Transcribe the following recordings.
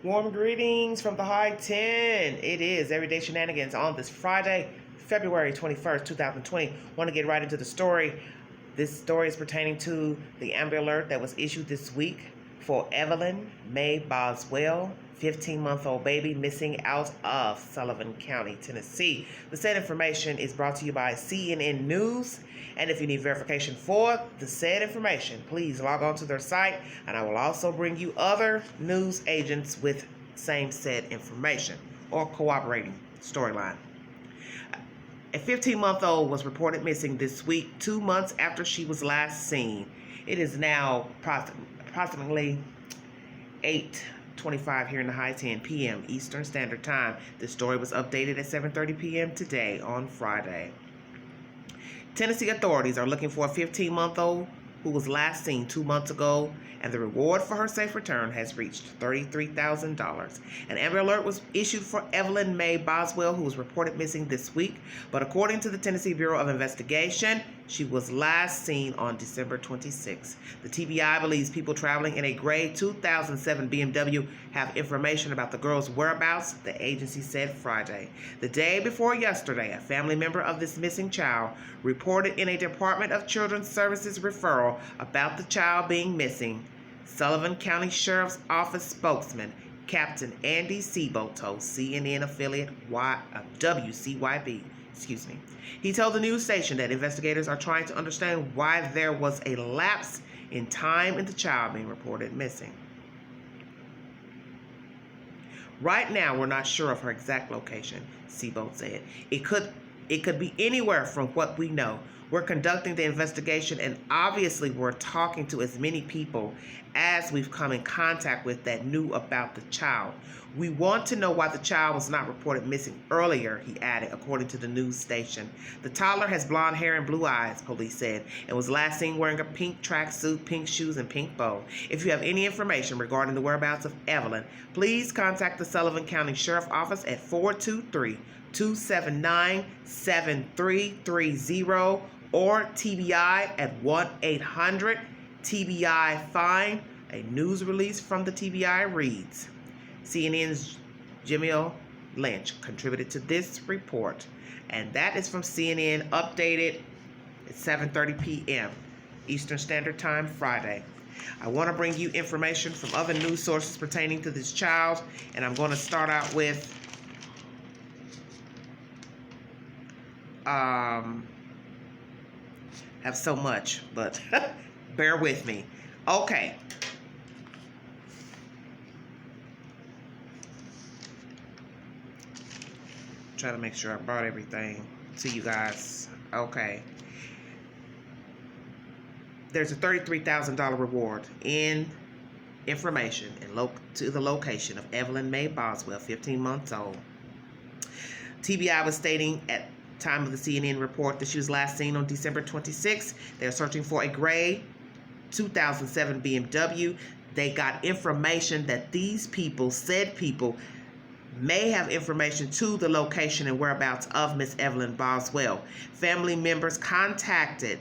Warm greetings from the High 10. It is Everyday Shenanigans on this Friday, February 21st, 2020. Want to get right into the story. This story is pertaining to the Amber Alert that was issued this week for Evelyn May Boswell, 15-month-old baby missing out of Sullivan County, Tennessee. The said information is brought to you by CNN News. And if you need verification for the said information, please log on to their site, and I will also bring you other news agents with same said information or cooperating storyline. A 15-month-old was reported missing this week, 2 months after she was last seen. It is now approximately 8:25 here in the High 10 p.m. Eastern Standard Time. This story was updated at 7:30 p.m. today on Friday. Tennessee authorities are looking for a 15-month-old who was last seen 2 months ago, and the reward for her safe return has reached $33,000. An Amber Alert was issued for Evelyn May Boswell, who was reported missing this week, but according to the Tennessee Bureau of Investigation, she was last seen on December 26. The TBI believes people traveling in a gray 2007 BMW have information about the girl's whereabouts, the agency said Friday. The day before yesterday, a family member of this missing child reported in a Department of Children's Services referral about the child being missing. Sullivan County Sheriff's Office spokesman Captain Andy Sebo told CNN affiliate WCYB. He told the news station that investigators are trying to understand why there was a lapse in time in the child being reported missing. Right now, we're not sure of her exact location, Sebo said. It could be anywhere from what we know. We're conducting the investigation, and obviously we're talking to as many people as we've come in contact with that knew about the child. We want to know why the child was not reported missing earlier, he added, according to the news station. The toddler has blonde hair and blue eyes, police said, and was last seen wearing a pink tracksuit, pink shoes, and pink bow. If you have any information regarding the whereabouts of Evelyn, please contact the Sullivan County Sheriff's Office at 423-279-7330 or TBI at 1-800-TBI-FINE. A news release from the TBI reads, CNN's Jamil Lynch contributed to this report, and that is from CNN, updated at 7:30 p.m. Eastern Standard Time, Friday. I want to bring you information from other news sources pertaining to this child, and I'm going to start out with have so much, but bear with me. Okay. Try to make sure I brought everything to you guys. Okay. There's a $33,000 reward in information and to the location of Evelyn May Boswell, 15 months old. TBI was stating at time of the CNN report that she was last seen on December 26th. They're searching for a gray 2007 BMW. They got information that these people, said people, may have information to the location and whereabouts of Miss Evelyn Boswell. Family members contacted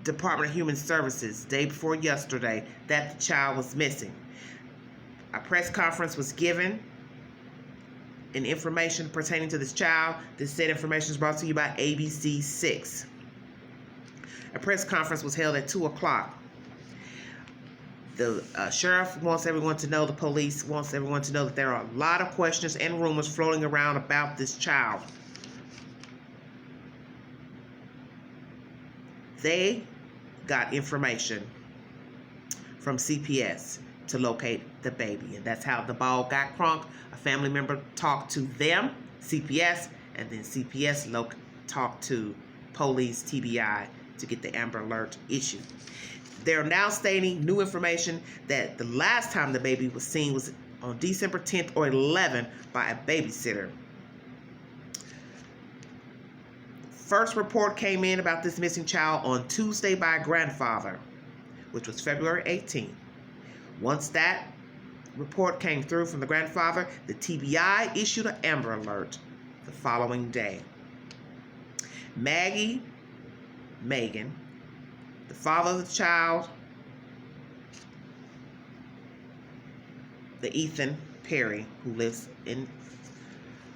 Department of Human Services day before yesterday that the child was missing. A press conference was given and information pertaining to this child. This said information is brought to you by ABC 6. A press conference was held at 2 o'clock. The sheriff wants everyone to know, the police wants everyone to know that there are a lot of questions and rumors floating around about this child. They got information from CPS to locate the baby, and that's how the ball got crunk. A family member talked to them, CPS, and then CPS talked to police, TBI, to get the Amber Alert issued. They're now stating new information that the last time the baby was seen was on December 10th or 11th by a babysitter. First report came in about this missing child on Tuesday by a grandfather, which was February 18th. Once that report came through from the grandfather, the TBI issued an Amber Alert the following day. Megan, the father of the child, the Ethan Perry, who lives in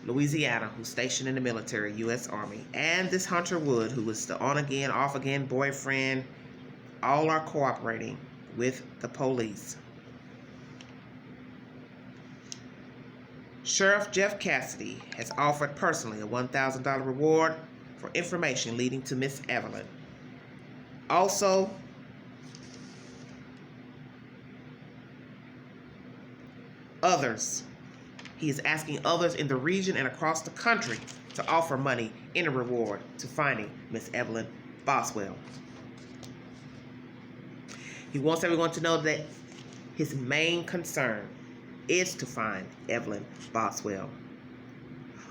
Louisiana, who's stationed in the military, U.S. Army, and this Hunter Wood, who is the on-again, off-again boyfriend, all are cooperating with the police. Sheriff Jeff Cassidy has offered personally a $1,000 reward for information leading to Miss Evelyn. Also, he is asking others in the region and across the country to offer money in a reward to finding Miss Evelyn Boswell. He wants everyone to know that his main concern is to find Evelyn Boswell.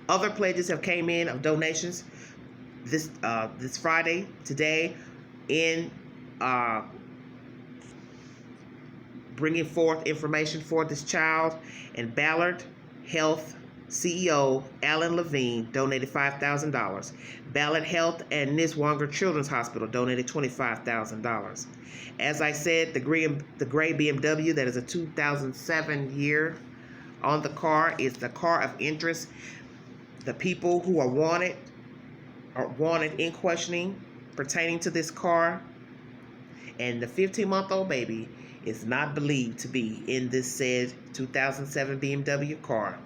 Other pledges have came in of donations this Friday, today, in bringing forth information for this child. And Ballard Health CEO Alan Levine donated $5,000. Ballard Health and Niswonger Children's Hospital donated $25,000. As I said, the gray BMW that is a 2007 year on the car is the car of interest. The people who are wanted in questioning pertaining to this car, and the 15-month-old baby is not believed to be in this said 2007 BMW car.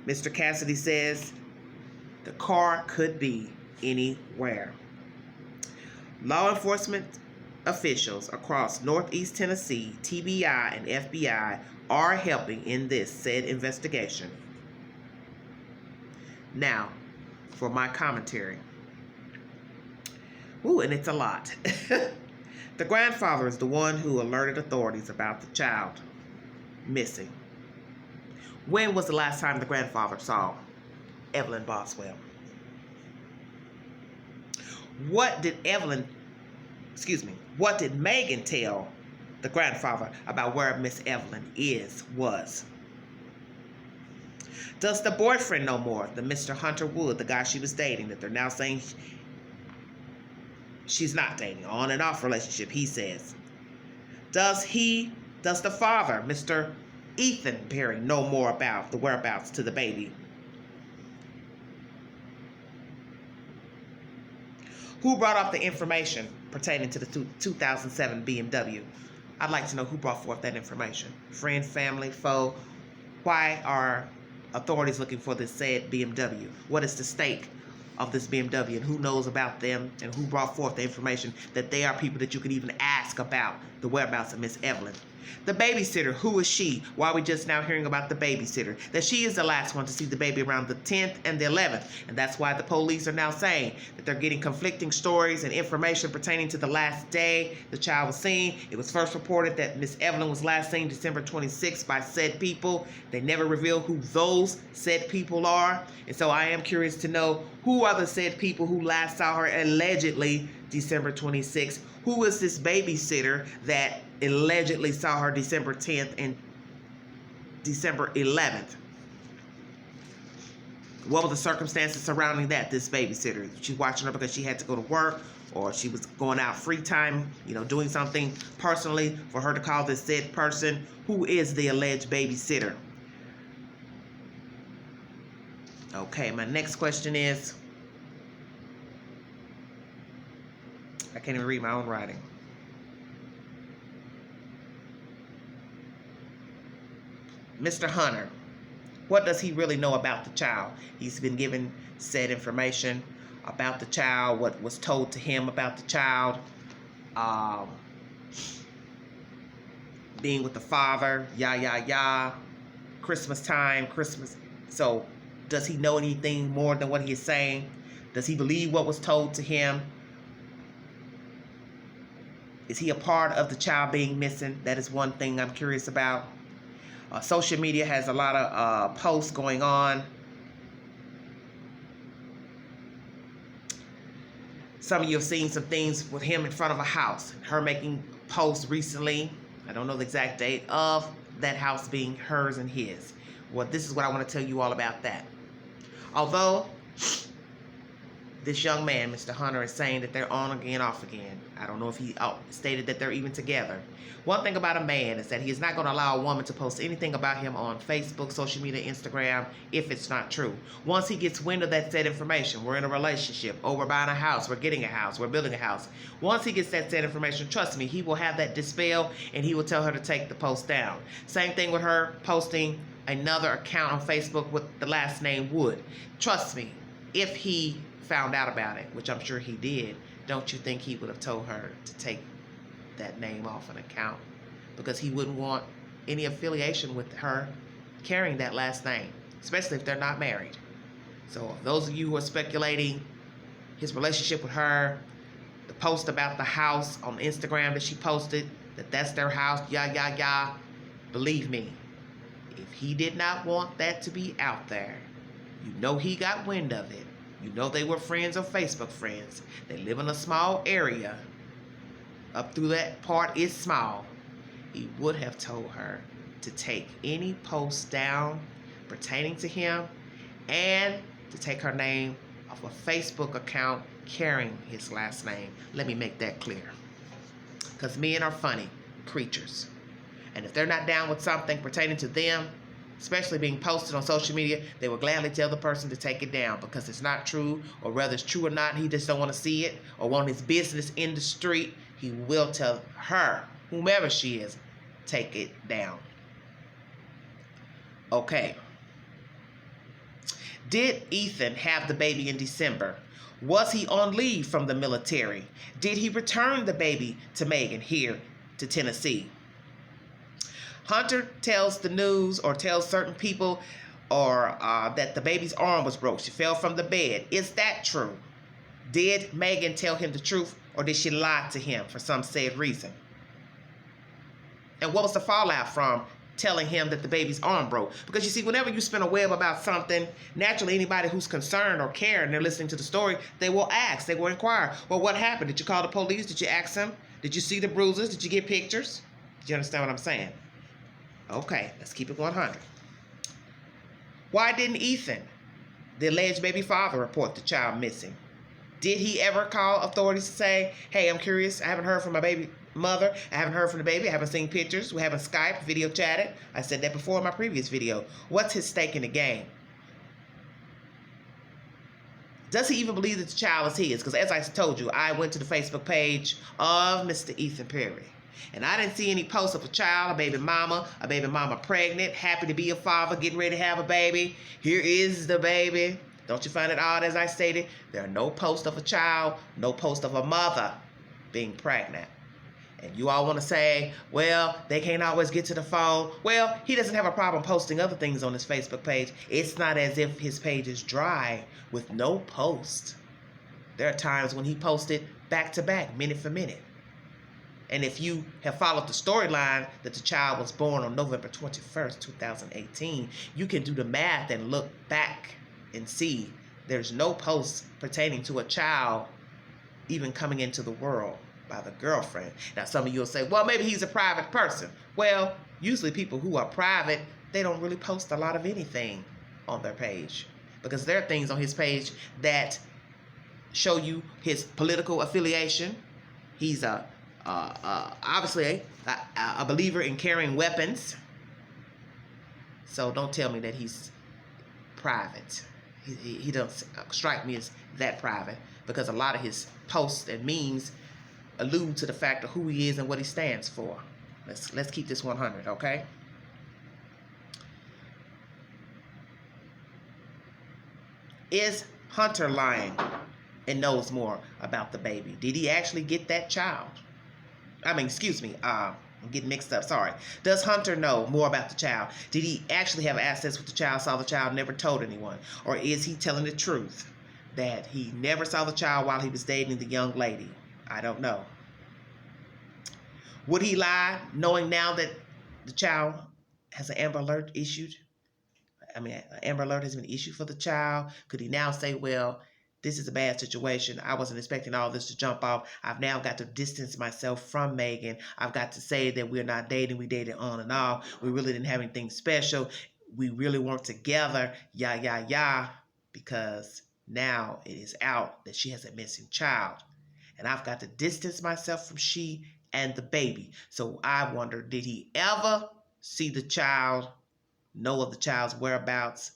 Mr. Cassidy says the car could be anywhere. Law enforcement officials across Northeast Tennessee, TBI and FBI, are helping in this said investigation. Now, for my commentary. Ooh, and it's a lot. The grandfather is the one who alerted authorities about the child missing. When was the last time the grandfather saw Evelyn Boswell? What did Megan tell the grandfather about where Miss Evelyn was? Does the boyfriend know more, the Mr. Hunter Wood, the guy she was dating, that they're now saying she's not dating, on and off relationship, he says? Does the father, Mr. Ethan Perry, know more about the whereabouts to the baby? Who brought up the information pertaining to the 2007 BMW? I'd like to know who brought forth that information. Friend, family, foe? Why are authorities looking for this said BMW? What is the stake of this BMW, and who knows about them, and who brought forth the information that they are people that you could even ask about the whereabouts of Miss Evelyn? The babysitter, who is she? Why are we just now hearing about the babysitter? That she is the last one to see the baby around the 10th and the 11th. And that's why the police are now saying that they're getting conflicting stories and information pertaining to the last day the child was seen. It was first reported that Miss Evelyn was last seen December 26th by said people. They never revealed who those said people are. And so I am curious to know, who are the said people who last saw her allegedly December 26th? Who is this babysitter that allegedly saw her December 10th and December 11th? What were the circumstances surrounding that, this babysitter? She's watching her because she had to go to work, or she was going out free time, doing something personally for her to call this said person. Who is the alleged babysitter? Okay, my next question is, I can't even read my own writing. Mr. Hunter, what does he really know about the child? He's been given said information about the child, what was told to him about the child, being with the father, Christmas time, Christmas. So does he know anything more than what he is saying? Does he believe what was told to him? Is he a part of the child being missing? That is one thing I'm curious about. Social media has a lot of posts going on. Some of you have seen some things with him in front of a house. Her making posts recently. I don't know the exact date of that house being hers and his. Well, this is what I want to tell you all about that. Although This young man, Mr. Hunter, is saying that they're on again, off again. I don't know if he stated that they're even together. One thing about a man is that he is not going to allow a woman to post anything about him on Facebook, social media, Instagram, if it's not true. Once he gets wind of that said information, we're in a relationship, or we're buying a house, we're getting a house, we're building a house. Once he gets that said information, trust me, he will have that dispelled, and he will tell her to take the post down. Same thing with her posting another account on Facebook with the last name Wood. Trust me, if he found out about it, which I'm sure he did, don't you think he would have told her to take that name off an account? Because he wouldn't want any affiliation with her carrying that last name, especially if they're not married. So those of you who are speculating his relationship with her, the post about the house on Instagram that she posted, that's their house, believe me, if he did not want that to be out there, you know he got wind of it. You know they were friends or Facebook friends. They live in a small area. Up through that part is small. He would have told her to take any post down pertaining to him and to take her name off a Facebook account carrying his last name. Let me make that clear. Because men are funny creatures. And if they're not down with something pertaining to them, especially being posted on social media, they will gladly tell the person to take it down because it's not true, or whether it's true or not, he just don't want to see it or want his business in the street. He will tell her, whomever she is, take it down. Okay. Did Ethan have the baby in December? Was he on leave from the military? Did he return the baby to Megan here to Tennessee? Hunter tells the news, or tells certain people, or that the baby's arm was broke. She fell from the bed. Is that true? Did Megan tell him the truth, or did she lie to him for some said reason? And what was the fallout from telling him that the baby's arm broke? Because you see, whenever you spin a web about something, naturally anybody who's concerned or care and they're listening to the story, they will ask, they will inquire, well, what happened? Did you call the police? Did you ask them? Did you see the bruises? Did you get pictures? Did you understand what I'm saying? Okay, let's keep it 100. Why didn't Ethan, the alleged baby father, report the child missing? Did he ever call authorities to say, hey, I'm curious, I haven't heard from my baby mother, I haven't heard from the baby, I haven't seen pictures, we haven't Skyped, video chatted? I said that before in my previous video. What's his stake in the game? Does he even believe that the child is his? Because as I told you, I went to the Facebook page of Mr. Ethan Perry. And I didn't see any posts of a child, a baby mama pregnant, happy to be a father, getting ready to have a baby. Here is the baby. Don't you find it odd, as I stated? There are no posts of a child, no post of a mother being pregnant. And you all want to say, well, they can't always get to the phone. Well, he doesn't have a problem posting other things on his Facebook page. It's not as if his page is dry with no post. There are times when he posted back to back, minute for minute. And if you have followed the storyline that the child was born on November 21st, 2018, you can do the math and look back and see there's no post pertaining to a child even coming into the world by the girlfriend. Now, some of you will say, well, maybe he's a private person. Well, usually people who are private, they don't really post a lot of anything on their page because there are things on his page that show you his political affiliation. He's obviously a believer in carrying weapons. So don't tell me that he's private. He doesn't strike me as that private because a lot of his posts and memes allude to the fact of who he is and what he stands for. Let's keep this 100, okay? Is Hunter lying and knows more about the baby? Did he actually get that child? I'm getting mixed up, sorry. Does Hunter know more about the child? Did he actually have access with the child, saw the child, never told anyone? Or is he telling the truth that he never saw the child while he was dating the young lady? I don't know. Would he lie knowing now that the child has an Amber Alert issued? An Amber Alert has been issued for the child. Could he now say, well, this is a bad situation. I wasn't expecting all this to jump off. I've now got to distance myself from Megan. I've got to say that we're not dating. We dated on and off. We really didn't have anything special. We really weren't together. Because Now it is out that she has a missing child, and I've got to distance myself from she and the baby. So I wonder, did he ever see the child, know of the child's whereabouts,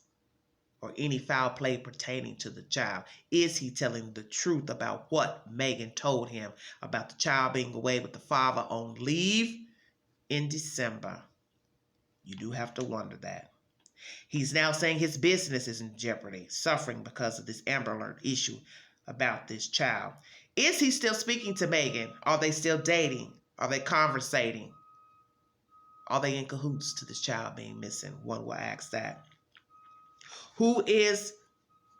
or any foul play pertaining to the child? Is he telling the truth about what Megan told him about the child being away with the father on leave in December? You do have to wonder that. He's now saying his business is in jeopardy, suffering because of this Amber Alert issue about this child. Is he still speaking to Megan? Are they still dating? Are they conversating? Are they in cahoots to this child being missing? One will ask that. Who is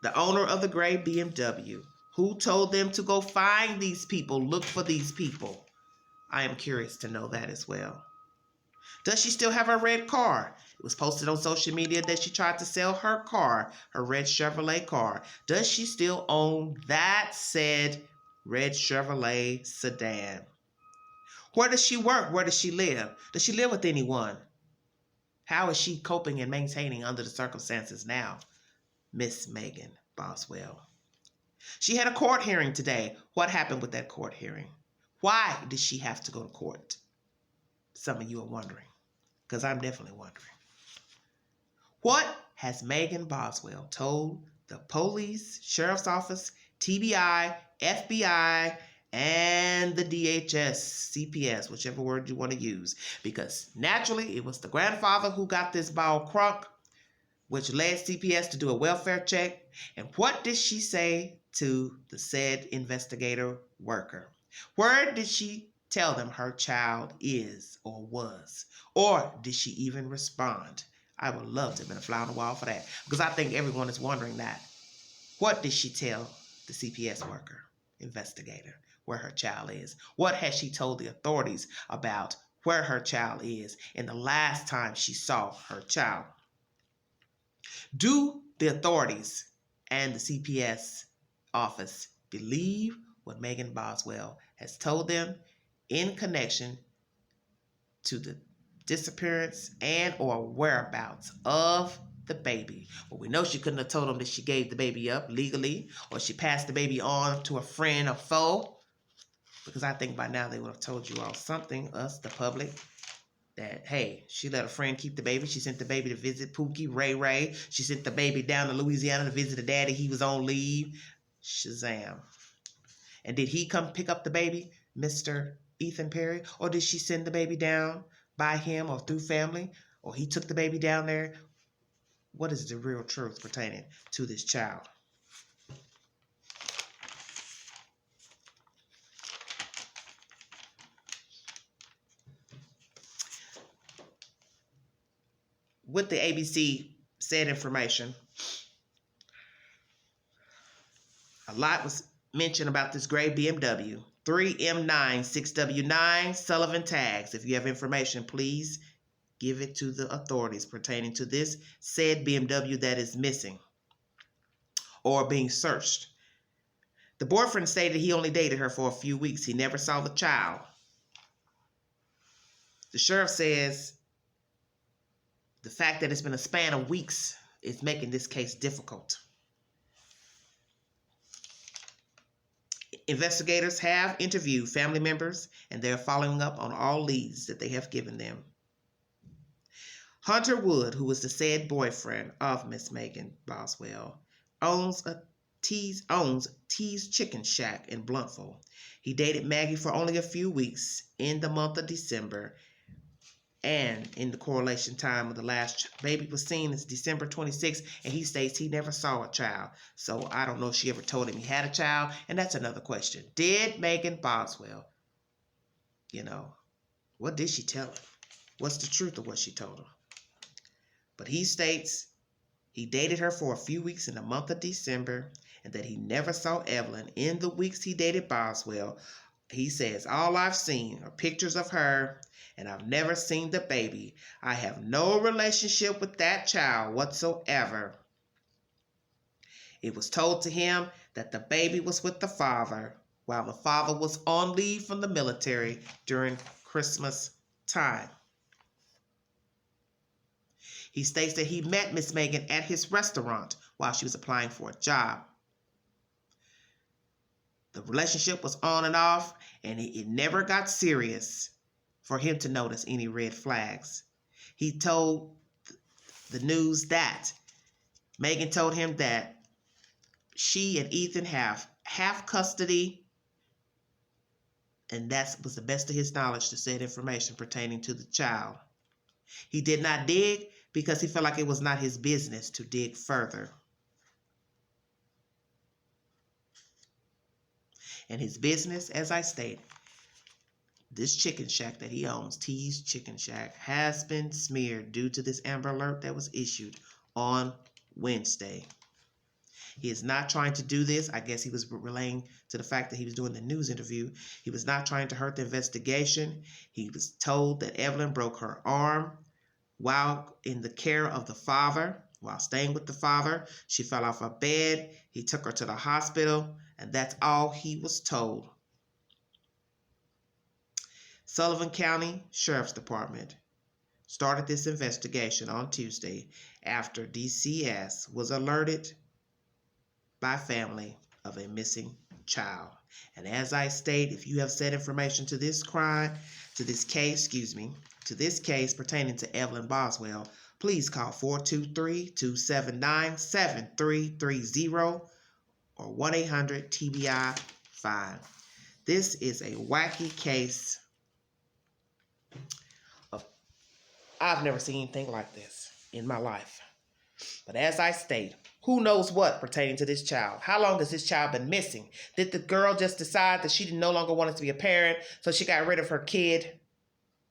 the owner of the gray BMW? Who told them to go find these people, look for these people? I am curious to know that as well. Does she still have her red car? It was posted on social media that she tried to sell her car, her red Chevrolet car. Does she still own that said red Chevrolet sedan? Where does she work? Where does she live? Does she live with anyone? How is she coping and maintaining under the circumstances now? Miss Megan Boswell. She had a court hearing today. What happened with that court hearing? Why did she have to go to court? Some of you are wondering, because I'm definitely wondering. What has Megan Boswell told the police, sheriff's office, TBI, FBI, and the DHS, CPS, whichever word you want to use? Because naturally, it was the grandfather who got this ball crunk, which led CPS to do a welfare check. And what did she say to the said investigator worker? Where did she tell them her child is or was? Or did she even respond? I would love to have been a fly on the wall for that, because I think everyone is wondering that. What did she tell the CPS worker, investigator, where her child is? What has she told the authorities about where her child is and the last time she saw her child? Do the authorities and the CPS office believe what Megan Boswell has told them in connection to the disappearance and or whereabouts of the baby? Well, we know she couldn't have told them that she gave the baby up legally, or she passed the baby on to a friend or foe, because I think by now they would have told you all something, us, the public, that, hey, she let a friend keep the baby. She sent the baby to visit Pookie, Ray Ray. She sent the baby down to Louisiana to visit the daddy. He was on leave. Shazam. And did he come pick up the baby, Mr. Ethan Perry? Or did she send the baby down by him or through family? Or he took the baby down there? What is the real truth pertaining to this child? With the ABC said information, a lot was mentioned about this gray BMW, 3M9 6W9 Sullivan tags. If you have information, please give it to the authorities pertaining to this said BMW that is missing or being searched. The boyfriend stated he only dated her for a few weeks. He never saw the child. The sheriff says the fact that it's been a span of weeks is making this case difficult. Investigators have interviewed family members, and they're following up on all leads that they have given them. Hunter Wood, who was the said boyfriend of Miss Megan Boswell, owns T's Chicken Shack in Bluntful. He dated Maggie for only a few weeks in the month of December, and in the correlation time of the last baby was seen is December 26th, and he states he never saw a child. So I don't know if she ever told him he had a child, and that's another question. Did Megan Boswell, what did she tell him? What's the truth of what she told him? But he states he dated her for a few weeks in the month of December, and that he never saw Evelyn in the weeks he dated Boswell. He says, all I've seen are pictures of her, and I've never seen the baby. I have no relationship with that child whatsoever. It was told to him that the baby was with the father while the father was on leave from the military during Christmas time. He states that he met Miss Megan at his restaurant while she was applying for a job. The relationship was on and off, and it never got serious for him to notice any red flags. He told the news that Megan told him that she and Ethan have half custody, and that was the best of his knowledge to said information pertaining to the child. He did not dig because he felt like it was not his business to dig further. And his business, as I stated, this chicken shack that he owns, T's Chicken Shack, has been smeared due to this Amber Alert that was issued on Wednesday. He is not trying to do this. I guess he was relaying to the fact that he was doing the news interview. He was not trying to hurt the investigation. He was told that Evelyn broke her arm while in the care of the father, while staying with the father. She fell off a bed. He took her to the hospital, and that's all he was told. Sullivan County Sheriff's Department started this investigation on Tuesday after DCS was alerted by family of a missing child. And as I state, if you have said information to this case pertaining to Evelyn Boswell, please call 423-279-7330 or 1-800-TBI-5. This is a wacky case of, I've never seen anything like this in my life. But as I state, who knows what pertaining to this child? How long has this child been missing? Did the girl just decide that she no longer wanted to be a parent, so she got rid of her kid,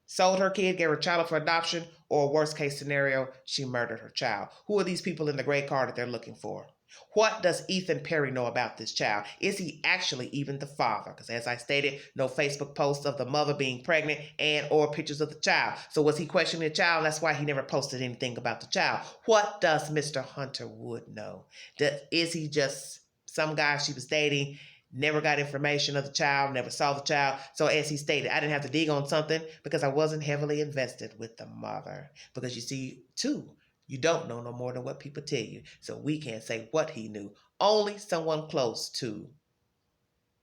sold her kid, gave her child up for adoption, or worst case scenario, she murdered her child? Who are these people in the gray car that they're looking for? What does Ethan Perry know about this child? Is he actually even the father? Because as I stated, no Facebook posts of the mother being pregnant and or pictures of the child. So was he questioning the child? That's why he never posted anything about the child. What does Mr. Hunter Wood know? Is he just some guy she was dating, never got information of the child, never saw the child? So as he stated, I didn't have to dig on something because I wasn't heavily invested with the mother. Because you see, too, you don't know no more than what people tell you. So we can't say what he knew. Only someone close to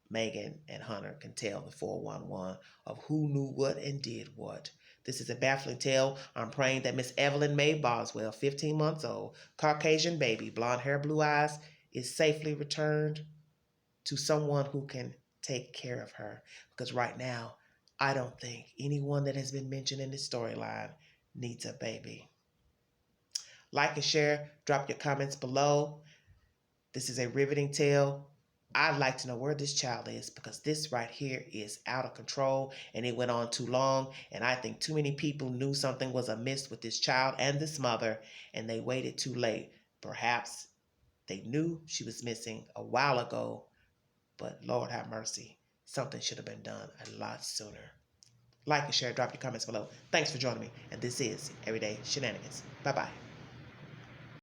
Megan and Hunter can tell the 411 of who knew what and did what. This is a baffling tale. I'm praying that Miss Evelyn Mae Boswell, 15 months old, Caucasian baby, blonde hair, blue eyes, is safely returned to someone who can take care of her. Because right now, I don't think anyone that has been mentioned in this storyline needs a baby. Like and share, drop your comments below. This is a riveting tale. I'd like to know where this child is because this right here is out of control and it went on too long. And I think too many people knew something was amiss with this child and this mother and they waited too late. Perhaps they knew she was missing a while ago, but Lord have mercy, something should have been done a lot sooner. Like and share, drop your comments below. Thanks for joining me. And this is Everyday Shenanigans. Bye-bye.